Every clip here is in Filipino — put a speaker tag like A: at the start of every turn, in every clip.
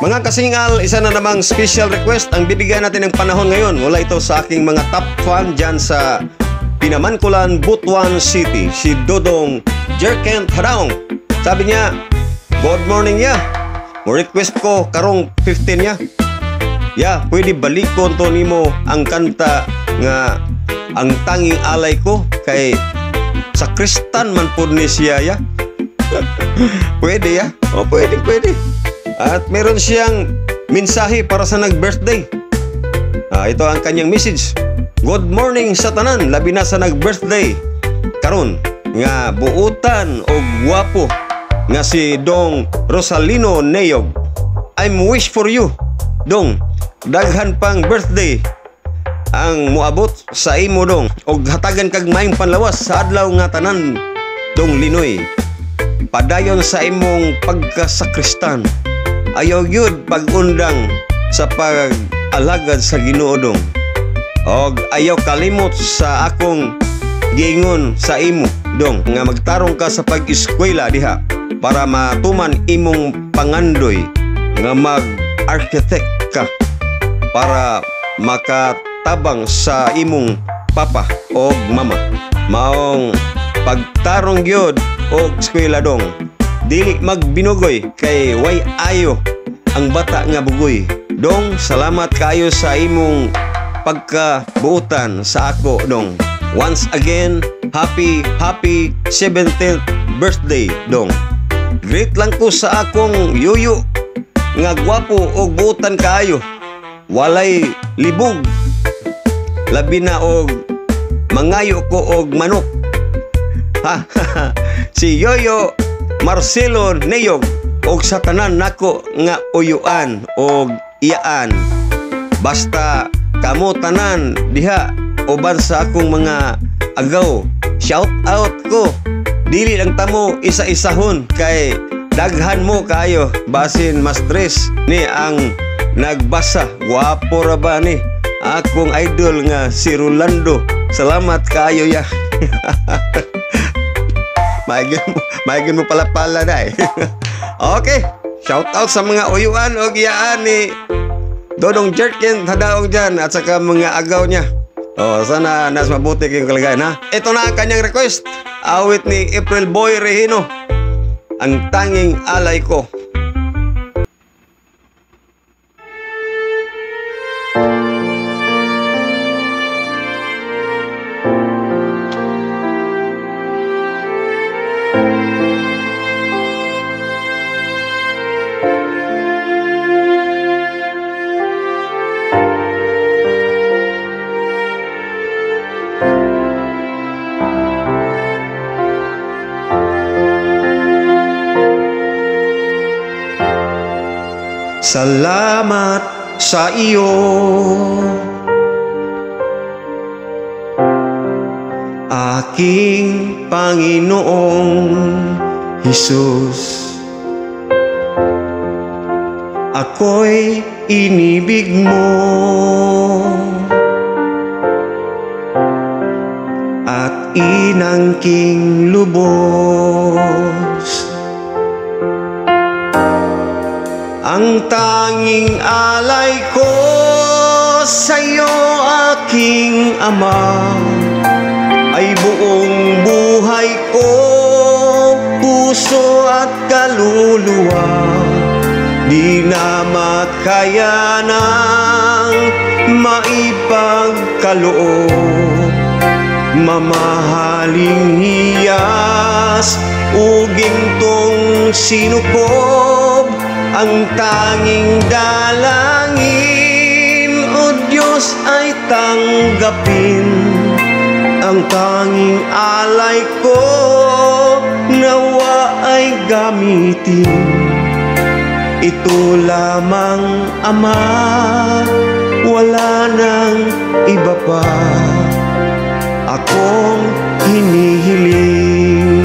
A: Mga kasingal, isa na namang special request ang bibigyan natin ng panahon ngayon. Mula ito sa aking mga top fan dyan sa Pinamankulan, Butuan City, si Dodong Jerkent Hadaong. Sabi niya, good morning ya. Mo request ko karong 15 ya. Ya, pwede balikon to nimo ang kanta nga ang tanging alay ko kay sa Kristan man po ni siya ya. Pwede ya. O pwede. At meron siyang mensahe para sa nag-birthday. Ito ang kanyang message. Good morning sa tanan, labi na sa nag-birthday karon nga buutan o guwapo nga si Dong Rosalino Neyog. I'm wish for you, Dong. Daghan pang birthday ang muabot sa imo, Dong. Og hatagan kag maayong panlawas sa adlaw nga tanan, Dong Linoy. Padayon sa imong pagkasakristan. Ayaw gyud pag-undang sa pag-alagad sa Ginoo, Dong. Og ayaw kalimot sa akong giingon sa imo, Dong, nga magtarong ka sa pag-eskwela diha para matuman imong pangandoy nga mag-architect ka para makatabang sa imong papa o mama. Maong pagtarong gyud og eskwela, Dong. Dili magbinugoy kay way ayo ang bata nga bugoy. Dong, salamat kayo sa imong pagkabuutan sa ako, Dong. Once again, happy 17th birthday, Dong. Great lang ko sa akong yuyu nga gwapo og buutan kaayo. Walay libog. Labi na og mangayo ko og manok. Si Yoyo Marcelo Neyog og sa tanan nako nga uyuan og iyaan. Basta kamo tanan diha uban sa akong mga agaw. Shout out ko. Dili lang tamo isa-isahon kay daghan mo kayo basin mas stress ni ang nagbasa. Guwapo ra ba ni akong idol nga si Rolando. Salamat kayo ya. Maigin mo pala na eh. Okay, shout out sa mga uyuan o giyaan ni Dodong Jerkent Hadaong dyan at saka mga agaw niya. Sana nas mabuti kayong kalagayan, ha. Ito na ang kanyang request. Awit ni April Boy Regino, ang tanging alay ko. Salamat sa iyo, aking Panginoong Hesus. Ako'y inibig mo at inangking lubos. Ang tanging alay ko sa'yo, aking Ama, ay buong buhay ko, puso at kaluluwa. Di na makaya ng maipagkaloob. Mamahaling hiyas, uging tong sinukob. Ang tanging dalangin, O Diyos, ay tanggapin. Ang tanging alay ko, nawa ay gamitin. Ito lamang, Ama, wala nang iba pa akong hinihiling.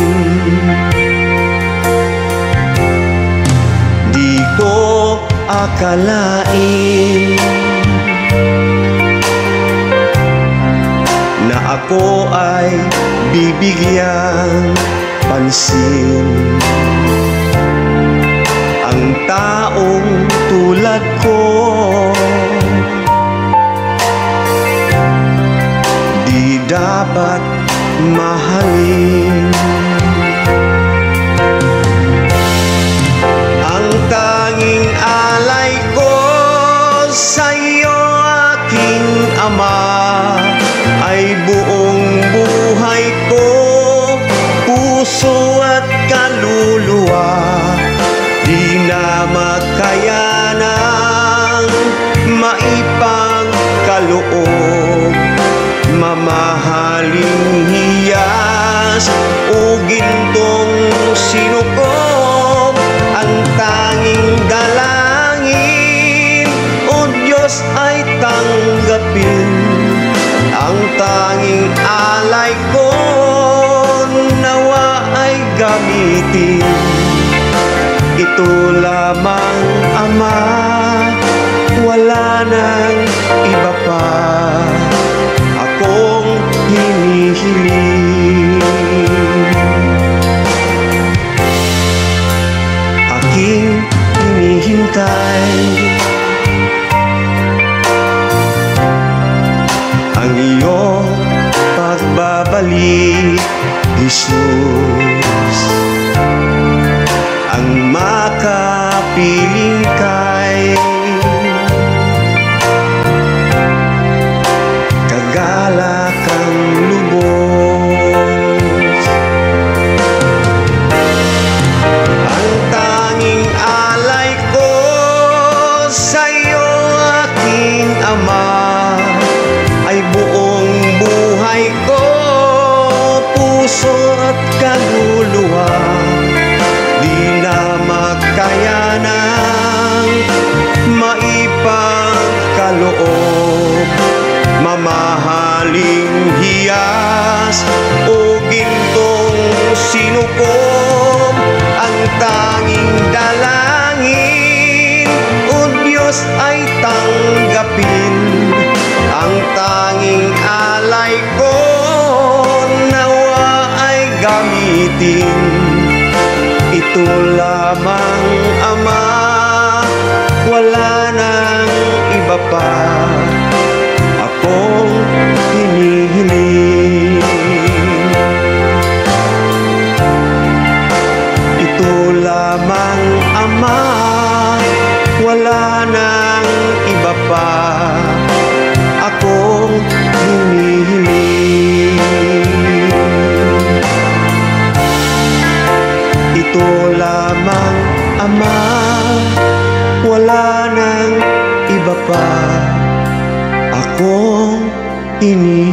A: Akalain na ako ay bibigyan pansin. Ang taong tulad makayanang maipagkaloob, mamahaling hiyas o gintong sinukob. Ang tanging dalangin, o Diyos, ay tanggapin. Ang tanging alay ko, nawa ay gamitin. Ito lamang, Ama, wala nang iba pa akong hinihiling. Aking hinihintay ang iyong pagbabalik, Jesus. Ang makapiling kay kagalakang lubos. Ang tanging alay ko sa'yo, aking Ama, ay buong buhay ko, puso at kaluluwa. Di na makayanang maipagkaloob, mamahaling hiyas o gintong sinukob. Ang tanging dalangin, o Diyos, ay tanggapin. Ang tanging alay ko, nawa ay gamitin. Ito lamang, Ama, wala nang iba pa akong hinihiling. Ito lamang, Ama, wala nang iba pa akong hinihiling. Ito lamang, Ama, wala nang iba pa akong hinihiling.